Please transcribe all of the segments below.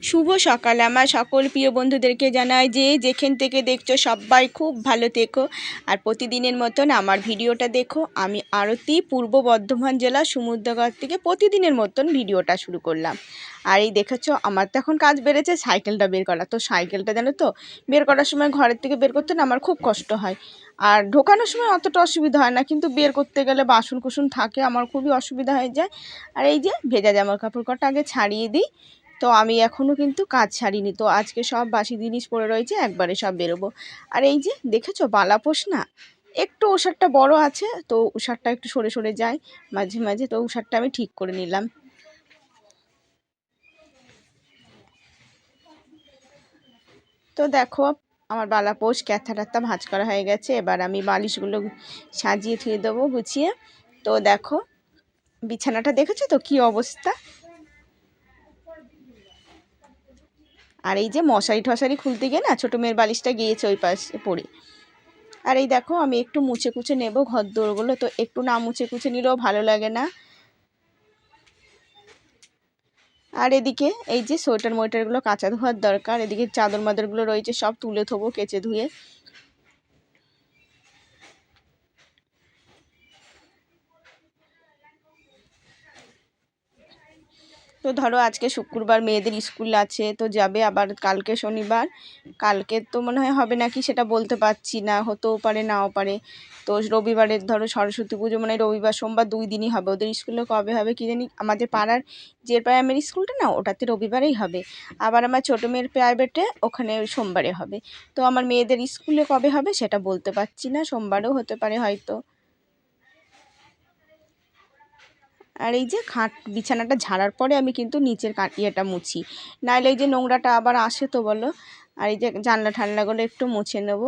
শুভ সকাল আমার সকল প্রিয় বন্ধুদেরকে জানাই যে যেখান থেকে দেখছো সবাই খুব ভালো থেকো। আর প্রতিদিনের মতন আমার ভিডিওটা দেখো। আমি আরতি, পূর্ব বর্ধমান জেলা সমুদ্রগড় থেকে প্রতিদিনের মতন ভিডিওটা শুরু করলাম। আর এই দেখেছো আমার তো এখন কাজ বেড়েছে সাইকেলটা বের করা। তো সাইকেলটা জানো তো বের করার সময় ঘরের থেকে বের করতে না আমার খুব কষ্ট হয়। আর ঢোকানোর সময় অতটা অসুবিধা হয় না, কিন্তু বের করতে গেলে বাসন কুসুন থাকে, আমার খুবই অসুবিধা হয়ে যায়। আর এই যে ভেজা জামা কাপড় কটা আগে ছাড়িয়ে দিই। তো আমি এখনও কিন্তু কাজ ছাড়িনি, তো আজকে সব বাসি জিনিস পড়ে রয়েছে, একবারে সব বেরোবো। আর এই যে দেখেছো বালাপোষ না, একটু ওষারটা বড় আছে, তো ওষারটা একটু সরে সরে যায় মাঝে মাঝে, তো ওষারটা আমি ঠিক করে নিলাম। তো দেখো আমার বালাপোষ ক্যাথা ট্যাথা ভাঁজ করা হয়ে গেছে, এবার আমি বালিশগুলো সাজিয়ে থুয়ে দেবো গুছিয়ে। তো দেখো বিছানাটা দেখেছো তো কি অবস্থা। আর এই যে মশারি টশারি খুলতে গিয়ে না ছোটো মেয়ের বালিশটা গিয়েছে ওই পাশে পড়ে। আর এই দেখো আমি একটু মুছে কুছে নেব ঘর দোরগুলো, তো একটু না মুছে কুছে নিলেও ভালো লাগে না। আর এদিকে এই যে সোয়েটার মোয়েটারগুলো কাঁচা ধোয়ার দরকার, এদিকে চাদর মাদরগুলো রয়েছে সব তুলে থবো কেচে ধুয়ে। তো ধরো আজকে শুক্রবার মেয়েদের স্কুল আছে, তো যাবে, আবার কালকে শনিবার, কালকে তো মনে হয় হবে নাকি সেটা বলতে পারছি না, হতেও পারে নাও পারে। তো রবিবারের ধরো সরস্বতী পুজো মানে রবিবার সোমবার 2 দিনই হবে, ওদের স্কুলে কবে হবে কি জানি। আমাদের পাড়ার যে প্রাইমারি স্কুলটা না ওটাতে রবিবারেই হবে, আবার আমার ছোটো মেয়ের প্রাইভেটে ওখানে সোমবারে হবে। তো আমার মেয়েদের স্কুলে কবে হবে সেটা বলতে পারছি না, সোমবারেও হতে পারে হয়তো। আর এই যে খাট বিছানাটা ঝাড়ার পরে আমি কিন্তু নিচের ইয়েটা মুছি, নাহলে এই যে নোংরাটা আবার আসে তো বলো। আর এই যে জানলা ঠান্নাগুলো একটু মুছে নেব।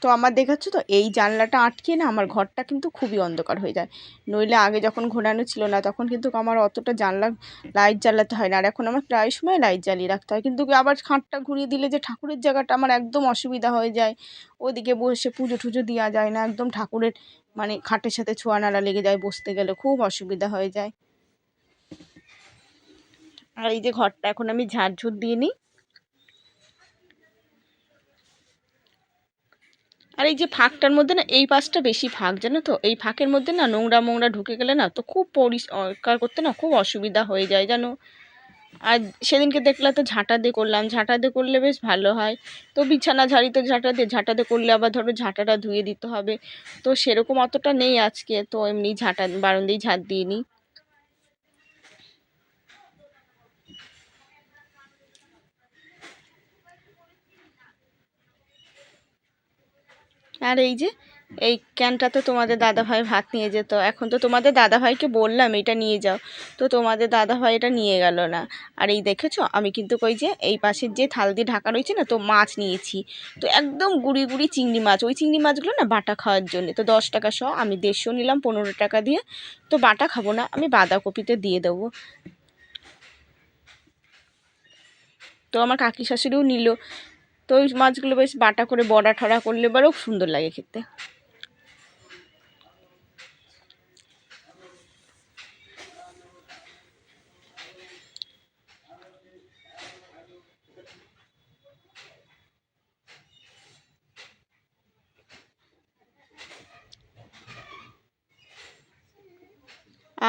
তো আমার দেখাচ্ছ তো এই জানলাটা আটকে না আমার ঘরটা কিন্তু খুবই অন্ধকার হয়ে যায়। নইলে আগে যখন ঘোরানো ছিল না তখন কিন্তু আমার অতটা জানলা লাইট জ্বালাতে হয় না, আর এখন আমার প্রায় সময় লাইট জ্বালিয়ে রাখতে হয়। কিন্তু আবার খাটটা ঘুরিয়ে দিলে যে ঠাকুরের জায়গাটা আমার একদম অসুবিধা হয়ে যায়, ওদিকে বসে পুজো টুজো দেওয়া যায় না, একদম ঠাকুরের মানে খাটের সাথে ছোঁয়া নাড়া লেগে যায়, বসতে গেলে খুব অসুবিধা হয়ে যায়। আর এই যে ঘরটা এখন আমি ঝাড়ঝুড় দিয়ে নিই। আর এই যে ফাঁকটার মধ্যে না এই পাশটা বেশি ফাঁক জানো তো, এই ফাঁকের মধ্যে না নোংরা মোংরা ঢুকে গেলে না তো খুব পরিষ্কার করতে না খুব অসুবিধা হয়ে যায় জানো। আর সেদিনকে দেখলে তো ঝাঁটা দিয়ে করলাম, ঝাঁটা দিয়ে করলে বেশ ভালো হয়। তো বিছানা ঝাড়ি তো ঝাঁটা দিয়ে করলে আবার ধরো ঝাঁটাটা ধুয়ে দিতে হবে, তো সেরকম অতটা নেই আজকে, তো এমনি ঝাঁটা বারান্দায় ঝাঁট দিয়ে নিই। আর এই যে এই ক্যানটাতে তোমাদের দাদাভাই ভাত নিয়ে যেত, এখন তো তোমাদের দাদাভাইকে বললাম এটা নিয়ে যাও, তো তোমাদের দাদাভাই এটা নিয়ে গেল না। আর এই দেখেছো আমি কিন্তু ওই যে এই পাশের যে থাল দিয়ে ঢাকা রয়েছে না, তো মাছ নিয়েছি, তো একদম গুড়ি গুড়ি চিংড়ি মাছ, ওই চিংড়ি মাছগুলো না বাটা খাওয়ার জন্য, তো 10 টাকা আমি 150 নিলাম 15 টাকা দিয়ে। তো বাটা খাবো না, আমি বাঁধাকপিতে দিয়ে দেবো। তো আমার কাকি শাশুড়িও নিল, তো ওই মাছগুলো বেশ বাটা করে বড়া ঠড়া করলে এবারও সুন্দর লাগে খেতে।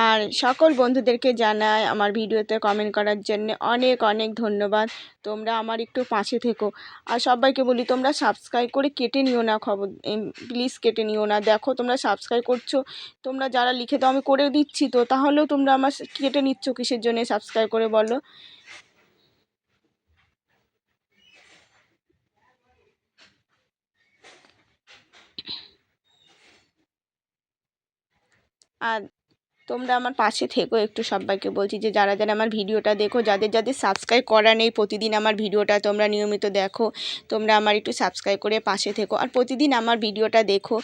আর সকল বন্ধুদেরকে জানাই আমার ভিডিওতে কমেন্ট করার জন্য অনেক অনেক ধন্যবাদ। তোমরা আমার একটু পাশে থেকো। আর সবাইকে বলি তোমরা সাবস্ক্রাইব করে কেটে নিও না, খবর প্লিজ কেটে নিও না। দেখো তোমরা সাবস্ক্রাইব করছো, তোমরা যারা লিখে দাও আমি করে দিচ্ছি, তো তাহলেও তোমরা আমার কেটে নিচ্ছ কিসের জন্য, সাবস্ক্রাইব করে বলো। আর তোমরা আমার পাশে থেকো একটু, সবাইকে বলছি যে যারা যারা আমার ভিডিওটা দেখো, যাদের যাদের সাবস্ক্রাইব করা নেই, প্রতিদিন আমার ভিডিওটা তোমরা নিয়মিত দেখো, তোমরা আমার একটু সাবস্ক্রাইব করে পাশে থেকো আর প্রতিদিন আমার ভিডিওটা দেখো।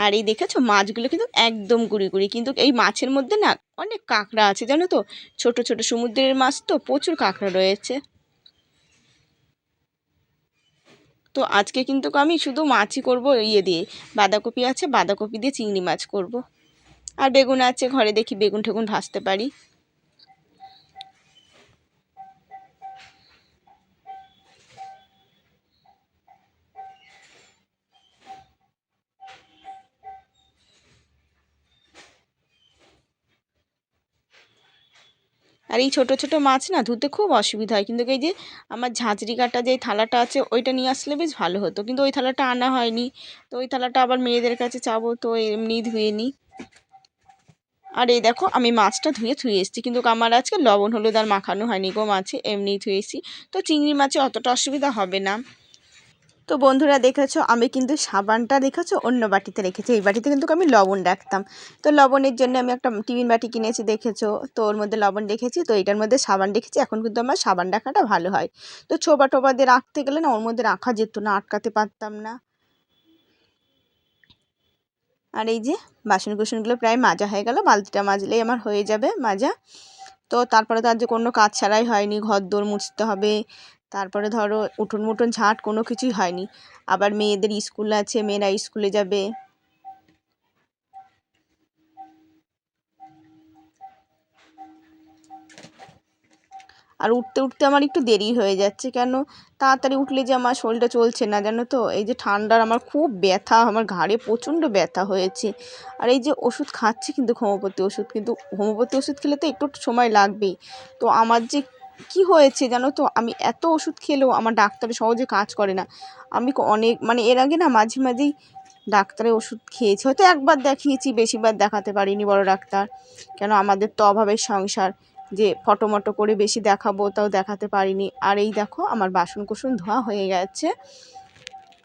আর এই দেখেছো মাছগুলো কিন্তু একদম গুঁড়ি গুঁড়ি, কিন্তু এই মাছের মধ্যে না অনেক কাঁকড়া আছে জানো তো, ছোট ছোট সমুদ্রের মাছ তো প্রচুর কাঁকড়া রয়েছে। তো আজকে কিন্তু আমি শুধু মাছই করব ইয়ে দিয়ে, বাঁধাকপি আছে, বাঁধাকপি দিয়ে চিংড়ি মাছ করব। আর বেগুন আছে ঘরে, দেখি বেগুন ঠেগুন ভাজতে পারি। আর এই ছোট ছোট মাছ না ধুতে খুব অসুবিধা হয়, কিন্তু এই যে আমার ঝাঁঝরি কাটা যে থালাটা আছে ওইটা নিয়ে আসলে বেশ ভালো হতো, কিন্তু ওই থালাটা আনা হয়নি। তো ওই থালাটা আবার মেয়েদের কাছে চাবো, তো এমনি ধুয়ে নিই। আর এই দেখো আমি মাছটা ধুয়ে এসেছি, কিন্তু আমার আজকে লবণ হলুদ আর মাখানো হয়নি গো মাছে, এমনি ধুয়েছি। তো চিংড়ি মাছে অতটা অসুবিধা হবে না। তো বন্ধুরা দেখেছো আমি কিন্তু সাবানটা দেখেছো অন্য বাটিতে রেখেছি, এই বাটিতে কিন্তু আমি লবণ রাখতাম। তো লবণের জন্য আমি একটা টিফিন বাটি কিনেছি দেখেছো, তো ওর মধ্যে লবণ রেখেছি, তো এটার মধ্যে সাবান রেখেছি। এখন কিন্তু আমার সাবান রাখাটা ভালো হয়। তো ছোবা টোবা দিয়ে রাখতে গেলে না ওর মধ্যে রাখা যেত না, আটকাতে পারতাম না। আর এই যে বাসন কুসনগুলো প্রায় মাজা হয়ে গেল, বালতিটা মাজলেই আমার হয়ে যাবে মাজা। তো তারপরে তো আর যে কোনো কাজ ছাড়াই হয়নি, ঘর দোর মুছতে হবে, তারপরে ধরো উঠোন মুঠোন ঝাঁট কোনো কিছুই হয়নি। আবার মেয়েদের স্কুল আছে, মেয়েরা স্কুলে যাবে। আর উঠতে উঠতে আমার একটু দেরি হয়ে যাচ্ছে, কেন তাড়াতাড়ি উঠলে যে আমার শরীরটা চলছে না জানো তো, এই যে ঠান্ডার আমার খুব ব্যথা, আমার ঘাড়ে প্রচণ্ড ব্যথা হয়েছে। আর এই যে ওষুধ খাচ্ছি কিন্তু হোমিওপ্যাথি ওষুধ, কিন্তু হোমিওপ্যাথি ওষুধ খেলে তো একটু সময় লাগবেই। তো আমার যে কি হয়েছে জানো তো, আমি এত ওষুধ খেলেও আমার ডাক্তারে সহজে কাজ করে না। আমি অনেক মানে এর আগে না মাঝে মাঝেই ডাক্তারের ওষুধ খেয়েছি, হয়তো একবার দেখিয়েছি, বেশিবার দেখাতে পারিনি বড় ডাক্তার, কেন আমাদের তো অভাবের সংসার, যে ফটোমটো করে বেশি দেখাবো তাও দেখাতে পারিনি। আর এই দেখো আমার বাসন কুসন ধোয়া হয়ে গেছে।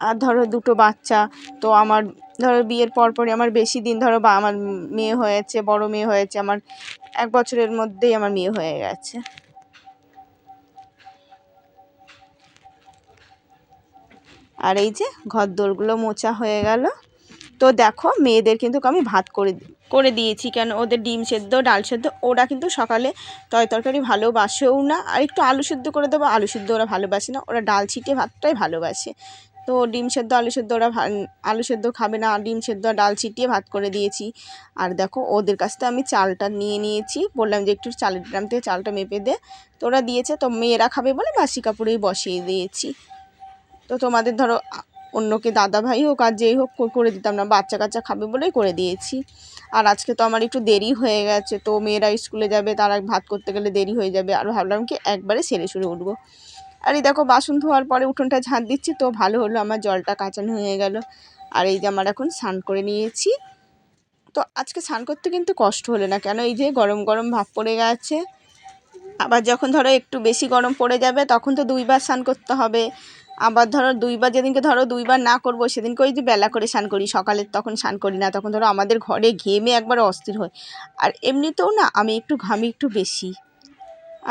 আর ধরো দুটো বাচ্চা, তো আমার ধরো বিয়ের পরপরই আমার বেশি দিন ধরো বা আমার মেয়ে হয়েছে, বড় মেয়ে হয়েছে আমার, 1 বছরের মধ্যেই আমার মেয়ে হয়ে গেছে। আর এই যে ঘর দোরগুলো মোছা হয়ে গেল। তো দেখো মেয়েদের কিন্তু আমি ভাত করে করে দিয়েছি, কেন ওদের ডিম সেদ্ধ ডাল সেদ্ধ ওরা কিন্তু সকালে তরকারি ভালোবাসেও না, আর একটু আলু সেদ্ধ করে দেবো, আলু সেদ্ধ ওরা ভালোবাসে না, ওরা ডাল ছিটিয়ে ভাতটাই ভালোবাসে। তো ডিম সেদ্ধ আলু সেদ্ধ ওরা আলু সেদ্ধ খাবে না, ডিম সেদ্ধ ডাল ছিটিয়ে ভাত করে দিয়েছি। আর দেখো ওদের কাছ থেকে আমি চালটা নিয়ে নিয়েছি, বললাম যে একটু চালের ড্রাম থেকে চালটা মেপে দে, তো ওরা দিয়েছে। তো মেয়েরা খাবে বলে বাসি কাপড়েই বসিয়ে দিয়েছি। তো তোমাদের ধরো অন্যকে দাদা ভাই হোক আর যেই হোক করে দিতাম না, বাচ্চা কাচ্চা খাবে বলেই করে দিয়েছি। আর আজকে তো আমার একটু দেরি হয়ে গেছে, তো মেয়েরা স্কুলে যাবে, তারা ভাত করতে গেলে দেরি হয়ে যাবে, আর ভাবলাম কি একবারে সেরে সুরে উঠবো। আর এই দেখো বাসন ধোয়ার পরে উঠোনটা ঝাঁট দিচ্ছি, তো ভালো হলো আমার জলটা কাঁচানো হয়ে গেল। আর এই যে আমার এখন স্নান করে নিয়েছি। তো আজকে স্নান করতে কিন্তু কষ্ট হলো না, কেন এই যে গরম গরম ভাপ পড়ে গেছে। আবার যখন ধরো একটু বেশি গরম পড়ে যাবে তখন তো 2বার স্নান করতে হবে। আবার ধরো 2বার, যেদিনকে ধরো 2বার না করবো সেদিনকে ওই যে বেলা করে স্নান করি, সকালে তখন স্নান করি না, তখন ধরো আমাদের ঘরে ঘেমে একবার অস্থির হয়। আর এমনিতেও না আমি একটু ঘামি একটু বেশি।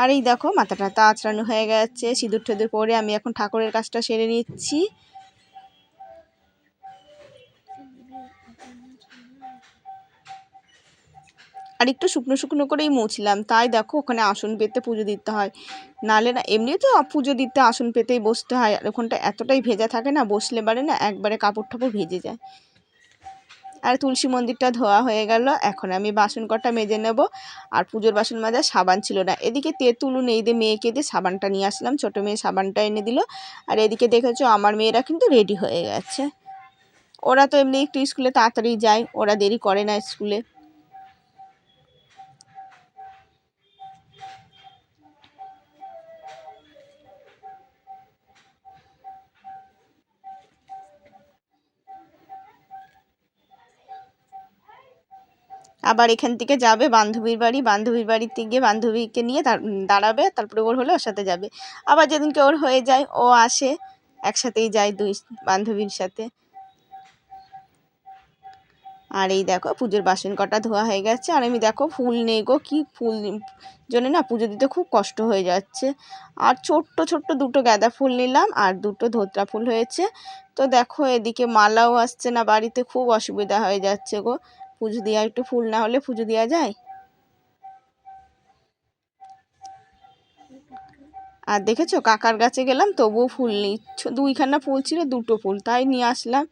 আর এই দেখো মাথা টাথা আঁচড়ানো হয়ে গেছে, সিঁদুর টিঁদুর পরে আমি এখন ঠাকুরের কাজটা সেরে নিচ্ছি। আর একটু শুকনো শুকনো করেই মুছলাম, তাই দেখো ওখানে আসন পেতে পুজো দিতে হয়, নাহলে না এমনি তো পুজো দিতে আসন পেতেই বসতে হয়, আর ওখানটা এতটাই ভেজা থাকে না, বসলে পারে না একবারে কাপড় ঠাপড় ভেজে যায়। আর তুলসী মন্দিরটা ধোয়া হয়ে গেল, এখন আমি বাসন কটা মেজে নেব। আর পুজোর বাসন মাজার সাবান ছিল না, এদিকে তেঁতুলও নেই, দিয়ে মেয়েকে দিয়ে সাবানটা নিয়ে আসলাম, ছোটো মেয়ে সাবানটা এনে দিল। আর এদিকে দেখেছো আমার মেয়েরা কিন্তু রেডি হয়ে গেছে, ওরা তো এমনি একটু স্কুলে তাড়াতাড়ি যায়, ওরা দেরি করে না স্কুলে। আবার এখান থেকে যাবে বান্ধবীর বাড়ি, বান্ধবীর বাড়িতে গিয়ে বান্ধবীকে নিয়ে দাঁড়াবে, তারপরে ওর হলে ওর সাথে যাবে। আবার যেদিনকে ওর হয়ে যায় ও আসে, একসাথেই যায় দুই বান্ধবীর সাথে। আর এই দেখো পুজোর বাসন কটা ধোয়া হয়ে গেছে, আর আমি দেখো ফুল নেই গো, কি ফুল জন্য না পুজো দিতে খুব কষ্ট হয়ে যাচ্ছে। আর ছোট্ট ছোট্ট দুটো গাঁদা ফুল নিলাম, আর দুটো ধোতরা ফুল হয়েছে। তো দেখো এদিকে মালাও আসছে না বাড়িতে, খুব অসুবিধা হয়ে যাচ্ছে গো, পুজো দেওয়া একটু ফুল না হলে পুজো দেওয়া যায়। আর দেখেছো কাকার গাছে গেলাম তবুও ফুল নেই, দুইখানা ফুল ছিল, দুটো ফুল তাই নিয়ে আসলাম।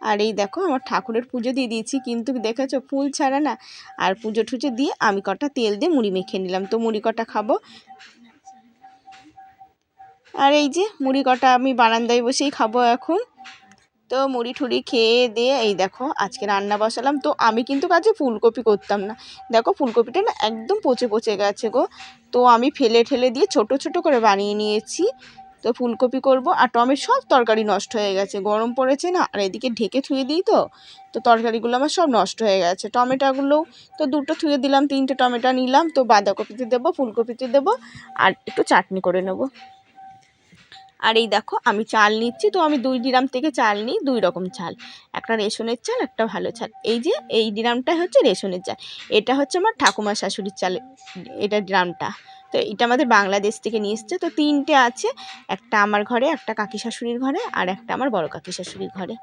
আর এই দেখো আমার ঠাকুরের পুজো দিয়ে দিয়েছি, কিন্তু দেখেছো ফুল ছাড়া না। আর পুজো টুজো দিয়ে আমি কটা তেল দিয়ে মুড়ি মেখে নিলাম, তো মুড়ি কটা খাবো। আর এই যে মুড়ি কটা আমি বারান্দায় বসেই খাবো এখন। তো মুড়ি ঠুড়ি খেয়ে দিয়ে এই দেখো আজকে রান্না বসালাম। তো আমি কিন্তু কাজে ফুলকপি করতাম না, দেখো ফুলকপিটা না একদম পচে পচে গেছে গো। তো আমি ফেলে ঠেলে দিয়ে ছোট ছোট করে বানিয়ে নিয়েছি। তো ফুলকপি করব, আর টমেটো সব তরকারি নষ্ট হয়ে গেছে, গরম পড়েছে না, আর এদিকে ঢেকে থুয়ে দিই। তো তো তরকারিগুলো আমার সব নষ্ট হয়ে গেছে। টমেটোগুলোও তো দুটো থুয়ে দিলাম, 3টে টমেটো নিলাম। তো বাঁধাকপিতে দেবো, ফুলকপিতে দেবো, আর একটু চাটনি করে নেবো। আর এই দেখো আমি চাল নিচ্ছি, তো আমি 2 ড্রাম থেকে চাল নিই, 2 রকম চাল, একটা রেশনের চাল, একটা ভালো চাল। এই যে এই ড্রামটা হচ্ছে রেশনের চাল, এটা হচ্ছে আমার ঠাকুমা শাশুড়ির চাল, এটা ড্রামটা। তো এটা আমাদের বাংলাদেশ থেকে নিয়ে এসছে। তো 3টে আছে, একটা আমার ঘরে, একটা কাকি শাশুড়ির ঘরে, আর একটা আমার বড় কাকি শাশুড়ির ঘরে।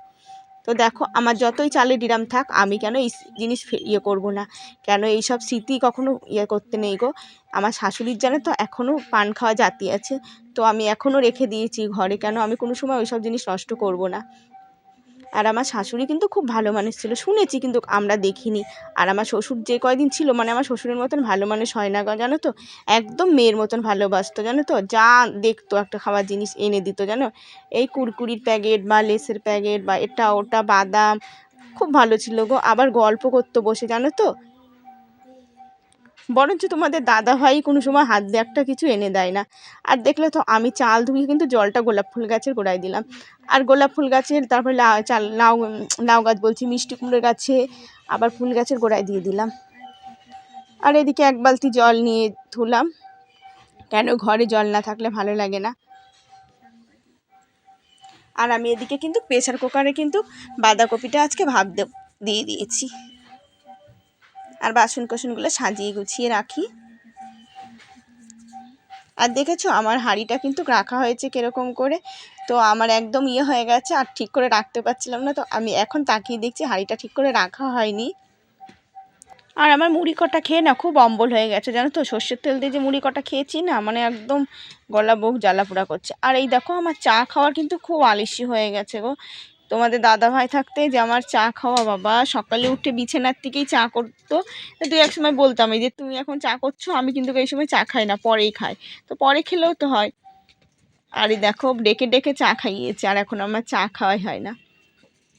তো দেখো আমার যতই চালের ড্রাম থাক, আমি কেন এই জিনিস করবো না, কেন এইসব স্মৃতি কখনো করতে নেই গো। আমার শাশুড়ির জানে তো এখনও পান খাওয়া জাতি আছে, তো আমি এখনও রেখে দিয়েছি ঘরে, কেন আমি কোনো সময় ওইসব জিনিস নষ্ট করব না। আর আমার শাশুড়ি কিন্তু খুব ভালো মানুষ ছিল, শুনেছি কিন্তু আমরা দেখিনি। আর আমার শ্বশুর যে কয়দিন ছিল, মানে আমার শ্বশুরের মতন ভালো মানুষ হয় না গো, জানো তো। একদম মেয়ের মতন ভালোবাসতো, জানো তো, যা দেখতো একটা খাওয়ার জিনিস এনে দিত, জানো। এই কুরকুরির প্যাকেট বা লেসের প্যাকেট বা এটা ওটা বাদাম, খুব ভালো ছিল গো। আবার গল্প করতো বসে, জানো তো। বরঞ্চ তোমাদের দাদা ভাই কোনো সময় হাত দিয়ে একটা কিছু এনে দেয় না। আর দেখলে তো আমি চাল ধুয়ে কিন্তু জলটা গোলাপ ফুল গাছের গোড়ায় দিলাম। আর গোলাপ ফুল গাছের তারপরে লাউ গাছ বলছি, মিষ্টি কুমড়োর গাছে, আবার ফুল গাছের গোড়ায় দিয়ে দিলাম। আর এদিকে 1 বালতি জল নিয়ে ধুলাম, কেন ঘরে জল না থাকলে ভালো লাগে না। আর আমি এদিকে কিন্তু প্রেসার কুকারে কিন্তু বাঁধাকপিটা আজকে দিয়ে দিয়েছি। আর বাসন কোসনগুলো সাজিয়ে গুছিয়ে রাখি। আর দেখেছো আমার হাঁড়িটা কিন্তু রাখা হয়েছে কীরকম করে, তো আমার একদম হয়ে গেছে, আর ঠিক করে রাখতে পারছিলাম না। তো আমি এখন তাকিয়ে দেখছি হাঁড়িটা ঠিক করে রাখা হয়নি। আর আমার মুড়ি কটা খেয়ে না খুব অম্বল হয়ে গেছে, জানো তো। সর্ষের তেল দিয়ে যে মুড়ি কটা খেয়েছি না, মানে একদম গলা বুক জ্বালাপোড়া করছে। আর এই দেখো আমার চা খাওয়ার কিন্তু খুব আলসি হয়ে গেছে গো। তোমাদের দাদা ভাই থাকতে যে আমার চা খাওয়া, বাবা সকালে উঠে বিছানার থেকেই চা করতো। তো তুই এক সময় বলতাম এই যে তুমি এখন চা করছো, আমি কিন্তু এই সময় চা খাই না, পরেই খাই। তো পরে খেলেও তো হয়। আর এই দেখো ডেকে ডেকে চা খাইয়েছে, আর এখন আমার চা খাওয়াই হয় না।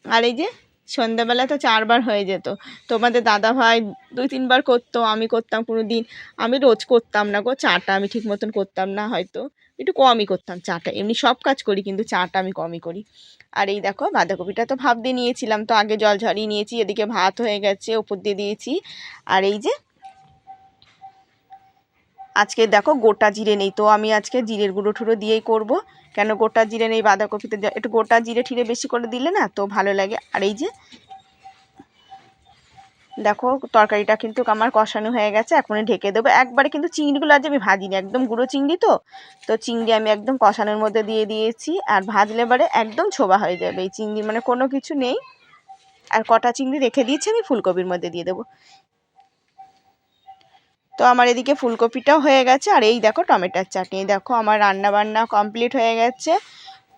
আর এই যে সন্ধ্যাবেলা তো 4 বার হয়ে যেত, তোমাদের দাদা ভাই 2-3 বার করতো, আমি করতাম কোনো দিন। আমি রোজ করতাম না গো চাটা, আমি ঠিক মতন করতাম না, হয়তো একটু কমই করতাম চাটা। এমনি সব কাজ করি কিন্তু চাটা আমি কমই করি। আর এই দেখো বাঁধাকপিটা তো ভাপ দিয়ে নিয়েছিলাম, তো আগে জল ঝরিয়ে নিয়েছি, এদিকে ভাত হয়ে গেছে, ওপর দিয়ে দিয়েছি। আর এই যে আজকে দেখো গোটা জিরে নেই, তো আমি আজকে জিরের গুঁড়ো ঠুড়ো দিয়েই করব, কেন গোটা জিরে নেই বাঁধাকপিতে, একটু গোটা জিরে ঠিরে বেশি করে দিলে না তো ভালো লাগে। আর এই যে দেখো তরকারিটা কিন্তু আমার কষানো হয়ে গেছে, এখনই ঢেকে দেবো একবারে। কিন্তু চিংড়িগুলো আজ আমি ভাজিনি, একদম গুঁড়ো চিংড়ি, তো তো চিংড়ি আমি একদম কষানোর মধ্যে দিয়ে দিয়েছি। আর ভাজলে বারে একদম ছোবা হয়ে যাবে এই চিংড়ি, মানে কোনো কিছু নেই। আর কটা চিংড়ি রেখে দিয়েছি আমি ফুলকপির মধ্যে দিয়ে দেবো। তো আমার এদিকে ফুলকপিটাও হয়ে গেছে। আর এই দেখো টমেটোর চাটনি, দেখো আমার রান্না বান্না কমপ্লিট হয়ে গেছে।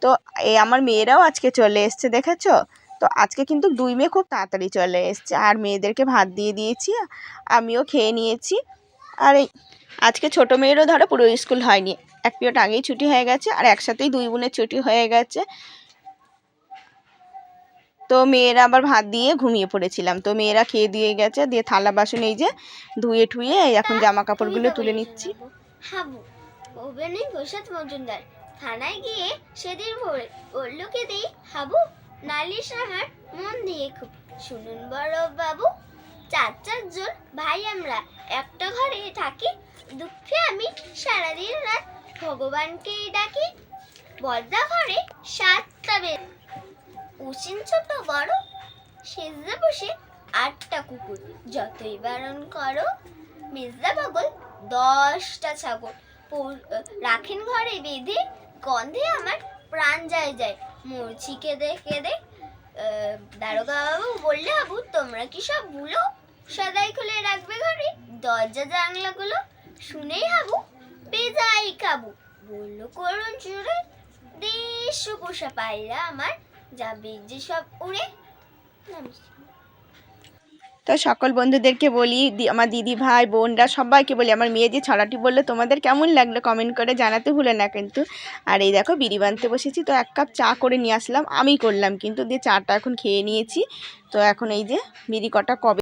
তো এই আমার মেয়েরাও আজকে চলে এসছে, দেখেছো। তো আজকে কিন্তু 2 মেয়ে খুব তাড়াতাড়ি চলে এসছে, আর মেয়েদেরকে ভাত দিয়ে দিয়েছি, আমিও খেয়ে নিয়েছি। আর এই আজকে ছোটো মেয়েরও ধরো পুরো স্কুল হয়নি, 1 পিরিয়ড আগেই ছুটি হয়ে গেছে, আর একসাথেই 2 বোনের ছুটি হয়ে গেছে। তো মেয়েরা আবার ভাত দিয়ে ঘুমিয়ে পড়েছিলাম, তো মেয়েরা খেয়ে দিয়ে গেছে, দিয়ে থালা বাসন এই যে ধুয়ে ঠুয়ে এখন জামা কাপড়গুলো তুলে নিচ্ছি। হাবু ওভেনে বসাত মজুমদার থানায় গিয়ে সেদিন বলল কে দেই হাবু নালিশ আমার মন দিয়ে খুব শুনুন বড় বাবু, 4 ভাই আমরা একটা ঘরে থাকি, দুঃখে আমি সারাদিন রাত ভগবানকেই ডাকি, বদ্দা ঘরে 7টা বেদ, উচিন ছোট বড়, সেজদা বসে 8টা কুকুর, যতই বারণ করো মির্জা পাগল 10টা ছাগল, রাখেন ঘরে বেঁধে, গন্ধে আমার প্রাণ যায় যায়, মরছি কেঁদে কেঁদে। দারোগা বাবু বললে হাবু তোমরা কি সব ভুলো, সদাই খুলে রাখবে ঘরে দরজা জানলাগুলো, শুনেই হাবু বেজাই কাবু, বললো করুণ চুড়ে, দেশ পোষা পায়রা আমার যাবে যে সব উড়ে। নমস্কার। তো সকল বন্ধুদেরকে বলি, আমার দিদি ভাই বোনরা সবাইকে বলি, আমার মেয়ে যে ছড়াটি বললো তোমাদের কেমন লাগলো কমেন্ট করে জানাতে ভুলে না কিন্তু। আর এই দেখো বিড়ি বানতে বসেছি, তো 1 কাপ চা করে নিয়ে আসলাম, আমি করলাম কিন্তু, দিয়ে চাটা এখন খেয়ে নিয়েছি। তো এখন এই যে বিড়ি কটা কবে